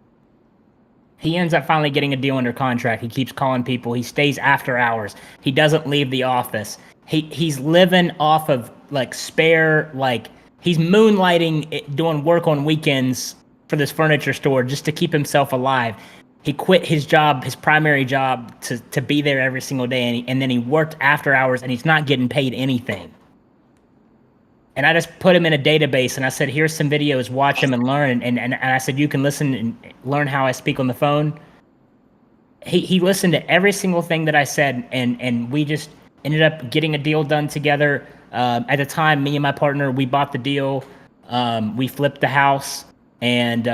He ends up finally getting a deal under contract. He keeps calling people. He stays after hours. He doesn't leave the office. He's living off of like spare, like he's moonlighting, doing work on weekends for this furniture store just to keep himself alive. He quit his job, his primary job, to be there every single day, and then he worked after hours, and he's not getting paid anything. And I just put him in a database, and I said, here's some videos, watch them and learn. And I said, you can listen and learn how I speak on the phone. He listened to every single thing that I said, and we just ended up getting a deal done together. At the time, me and my partner, we bought the deal. We flipped the house. And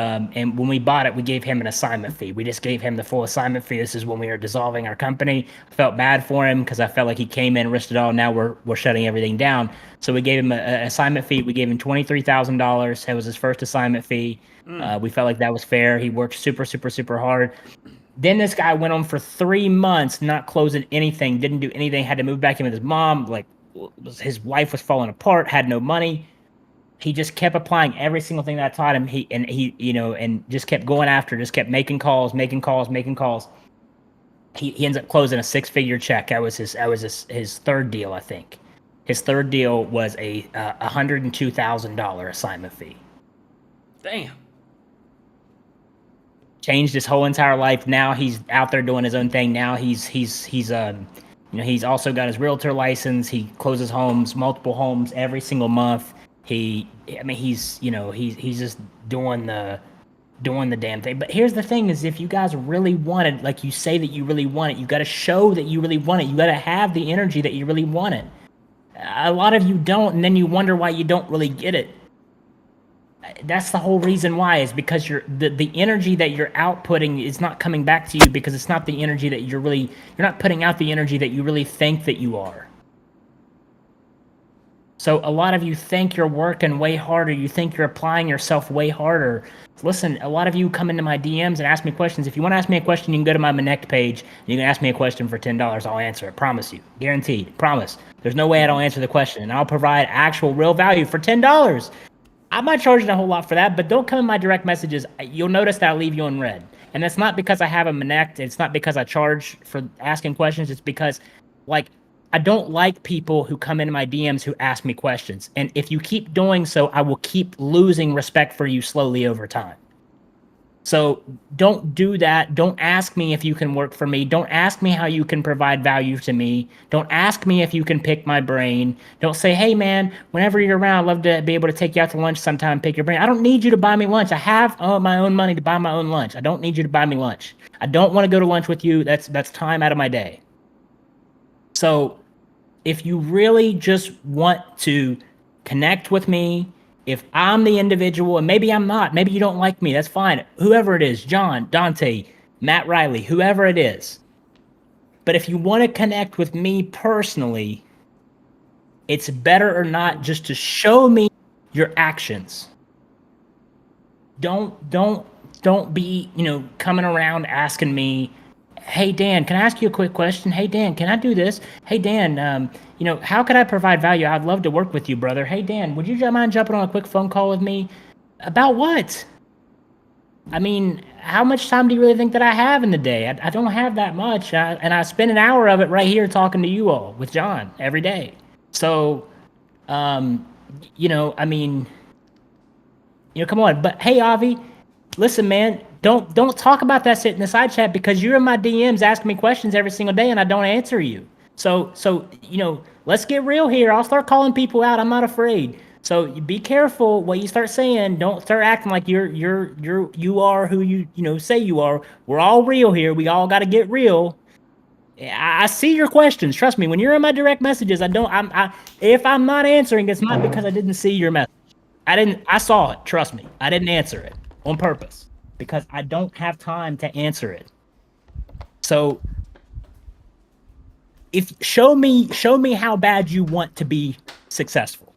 when we bought it, we gave him an assignment fee. We just gave him the full assignment fee. This is when we were dissolving our company. I felt bad for him because I felt like he came in, risked it all. Now we're shutting everything down. So we gave him an assignment fee. We gave him $23,000. That was his first assignment fee. We felt like that was fair. He worked super, super, super hard. Then this guy went on for 3 months, not closing anything, didn't do anything, had to move back in with his mom. Like his life was falling apart, had no money. He just kept applying every single thing that I taught him. He just kept going after, just kept making calls. He ends up closing a 6-figure check. That was his third deal, I think. His third deal was a $102,000 assignment fee. Damn. Changed his whole entire life. Now he's out there doing his own thing. Now he's also got his realtor license. He closes homes, multiple homes every single month. He's just doing the damn thing. But here's the thing is, if you guys really want it, like you say that you really want it, you got to show that you really want it. You got to have the energy that you really want it. A lot of you don't, and then you wonder why you don't really get it. That's the whole reason why, is because the energy that you're outputting is not coming back to you, because it's not the energy that you're not putting out the energy that you really think that you are. So a lot of you think you're working way harder. You think you're applying yourself way harder. Listen, a lot of you come into my DMs and ask me questions. If you want to ask me a question, you can go to my Connect page. You can ask me a question for $10. I'll answer it. Promise you. Guaranteed. Promise. There's no way I don't answer the question. And I'll provide actual real value for $10. I'm not charging a whole lot for that, but don't come in my direct messages. You'll notice that I'll leave you in red. And that's not because I have a Connect. It's not because I charge for asking questions. It's because, I don't like people who come into my DMs who ask me questions. And if you keep doing so, I will keep losing respect for you slowly over time. So don't do that. Don't ask me if you can work for me. Don't ask me how you can provide value to me. Don't ask me if you can pick my brain. Don't say, hey man, whenever you're around, I'd love to be able to take you out to lunch sometime, pick your brain. I don't need you to buy me lunch. I have my own money to buy my own lunch. I don't need you to buy me lunch. I don't want to go to lunch with you. That's time out of my day. So if you really just want to connect with me, if I'm the individual, and maybe I'm not, maybe you don't like me, that's fine. Whoever it is, John, Dante, Matt Riley, whoever it is. But if you want to connect with me personally, it's better or not just to show me your actions. Don't be, coming around asking me, hey, Dan, can I ask you a quick question? Hey, Dan, can I do this? Hey, Dan, how could I provide value? I'd love to work with you, brother. Hey, Dan, would you mind jumping on a quick phone call with me? About what? I mean, how much time do you really think that I have in the day? I don't have that much. And I spend an hour of it right here talking to you all with John every day. So, come on. But hey, Avi, listen, man, don't talk about that shit in the side chat, because you're in my DMs asking me questions every single day and I don't answer you. So let's get real here. I'll start calling people out. I'm not afraid. So be careful what you start saying. Don't start acting like you are who you say you are. We're all real here. We all got to get real. I see your questions. Trust me. When you're in my direct messages, if I'm not answering, it's not because I didn't see your message. I saw it. Trust me. I didn't answer it on purpose because I don't have time to answer it. So show me how bad you want to be successful.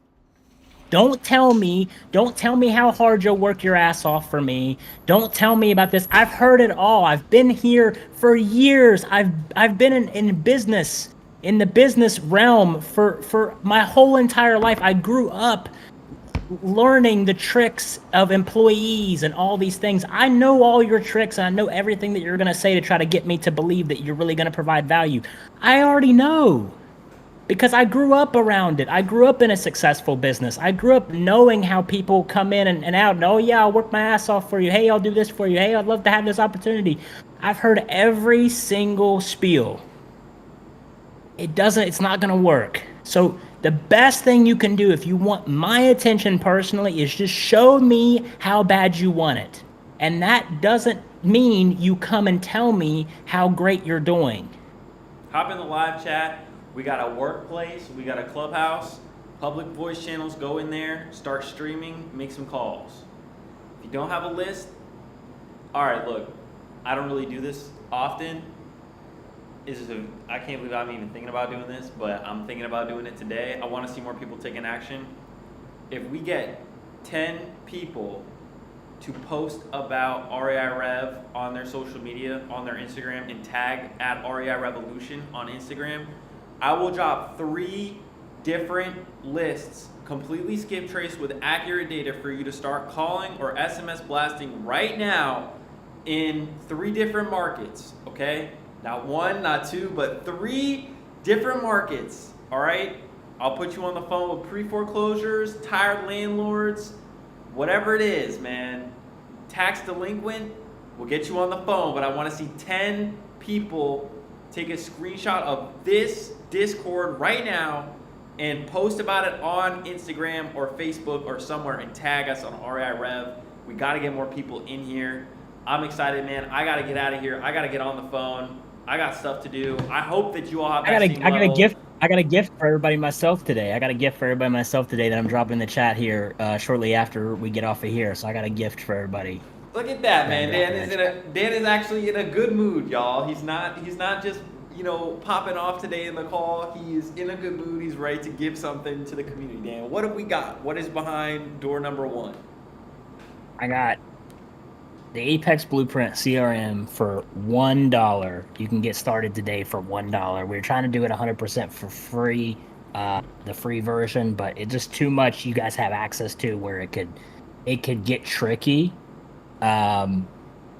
Don't tell me how hard you'll work your ass off for me. Don't tell me about this. I've heard it all. I've been here for years. I've been in business in the business realm for my whole entire life. I grew up learning the tricks of employees and all these things. I know all your tricks, and I know everything that you're going to say to try to get me to believe that you're really going to provide value. I already know, because I grew up around it. I grew up in a successful business. I grew up knowing how people come in and out, and, oh yeah, I'll work my ass off for you. Hey, I'll do this for you. Hey, I'd love to have this opportunity. I've heard every single spiel. It's not going to work. So the best thing you can do if you want my attention personally is just show me how bad you want it. And that doesn't mean you come and tell me how great you're doing. Hop in the live chat. We got a workplace, we got a clubhouse, public voice channels. Go in there, start streaming, make some calls. If you don't have a list, all right, look, I don't really do this often. I can't believe I'm even thinking about doing this, but I'm thinking about doing it today. I want to see more people taking action. If we get 10 people to post about REI Rev on their social media, on their Instagram, and tag at REI Revolution on Instagram, I will drop 3 different lists, completely skip trace with accurate data for you to start calling or SMS blasting right now in 3 different markets, okay? Not 1, not 2, but 3 different markets, all right? I'll put you on the phone with pre-foreclosures, tired landlords, whatever it is, man. Tax delinquent, we'll get you on the phone, but I want to see 10 people take a screenshot of this Discord right now and post about it on Instagram or Facebook or somewhere and tag us on REI Rev. We got to get more people in here. I'm excited, man. I got to get out of here. I got to get on the phone. I got stuff to do. I hope that you all have that same level. I got a gift for everybody myself today. I got a gift for everybody myself today that I'm dropping in the chat here shortly after we get off of here. So I got a gift for everybody. Look at that, man. Dan is actually in a good mood, y'all. He's not just, popping off today in the call. He is in a good mood. He's ready to give something to the community. Dan, what have we got? What is behind door number 1? I got the Apex Blueprint CRM for $1. You can get started today for $1. We're trying to do it 100% for free, the free version, but it's just too much you guys have access to where it could get tricky.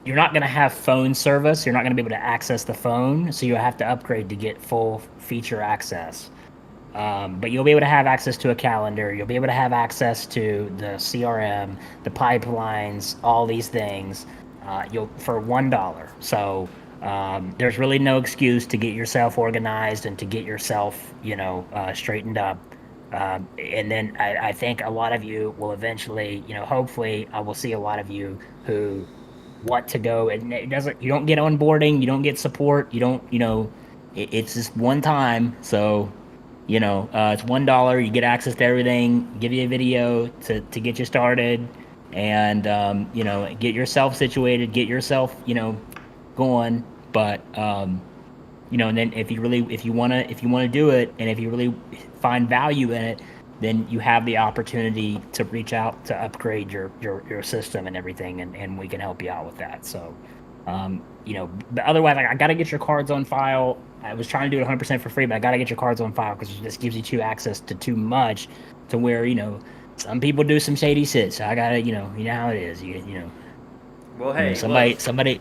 You're not going to have phone service. You're not going to be able to access the phone, so you'll have to upgrade to get full feature access. But you'll be able to have access to a calendar. You'll be able to have access to the CRM, the pipelines, all these things for $1. So there's really no excuse to get yourself organized and to get yourself, straightened up. And then I think a lot of you will eventually, hopefully I will see a lot of you who want to go, and you don't get onboarding, you don't get support, you don't, it's just one time. So, it's $1. You get access to everything, give you a video to get you started, and, get yourself situated, get yourself, going. But, and then if you want to do it, and if you really find value in it, then you have the opportunity to reach out to upgrade your system and everything, and we can help you out with that. So, but otherwise, I got to get your cards on file. I was trying to do it 100% for free, but I got to get your cards on file because this gives you access to too much, to where, some people do some shady shit. So I got to, you know how it is. Well, hey, somebody.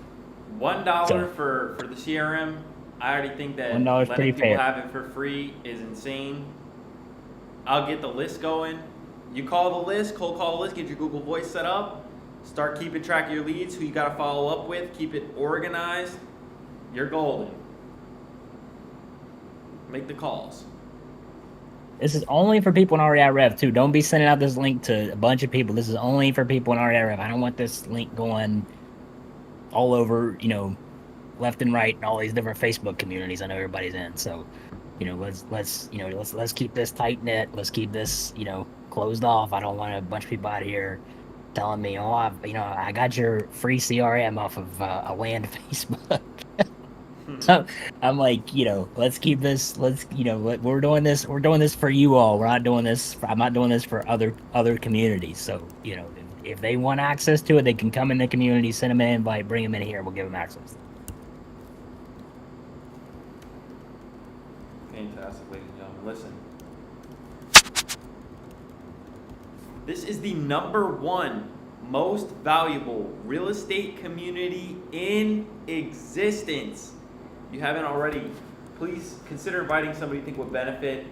$1 for the CRM. I already think that $1 letting pretty people fair. have it for free is insane. I'll get the list going. You call the list, cold call the list, get your Google Voice set up, start keeping track of your leads, who you got to follow up with, keep it organized. You're golden. Make the calls. This is only for people in REI Rev too. Don't be sending out this link to a bunch of people. This is only for people in REI Rev. I don't want this link going all over, left and right in all these different Facebook communities I know everybody's in. So, let's keep this tight knit. Let's keep this, closed off. I don't want a bunch of people out here telling me, oh, I got your free CRM off of a land Facebook. So I'm like, let's keep this. We're doing this. We're doing this for you all. We're not doing this. I'm not doing this for other communities. So if they want access to it, they can come in the community, send them an invite, bring them in here. We'll give them access. Fantastic, ladies and gentlemen. Listen. This is the #1 most valuable real estate community in existence. If you haven't already, please consider inviting somebody you think would benefit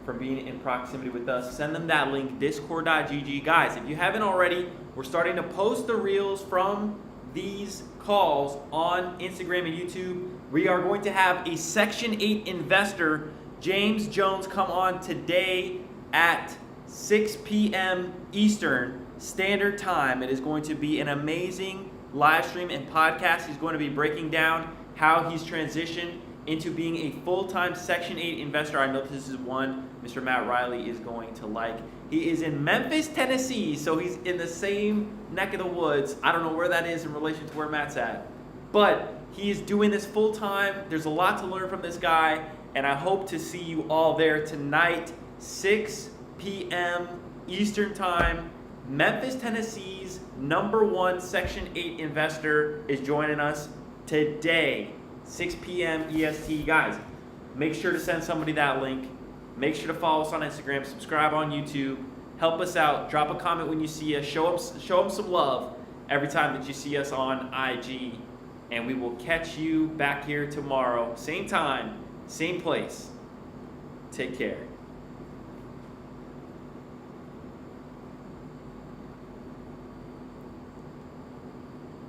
from being in proximity with us. Send them that link, discord.gg. Guys, if you haven't already, we're starting to post the reels from these calls on Instagram and YouTube. We are going to have a Section 8 investor, James Jones, come on today at 6 p.m. Eastern Standard Time. It is going to be an amazing live stream and podcast. He's going to be breaking down how he's transitioned into being a full-time Section 8 investor. I know this is one Mr. Matt Riley is going to like. He is in Memphis, Tennessee, so he's in the same neck of the woods. I don't know where that is in relation to where Matt's at, but he is doing this full-time. There's a lot to learn from this guy, and I hope to see you all there tonight, 6 p.m. Eastern Time. Memphis, Tennessee's #1 Section 8 investor is joining us today, 6 p.m. EST. Guys, make sure to send somebody that link. Make sure to follow us on Instagram, subscribe on YouTube, help us out, drop a comment when you see us, show them some love every time that you see us on IG, and we will catch you back here tomorrow, same time, same place. Take care.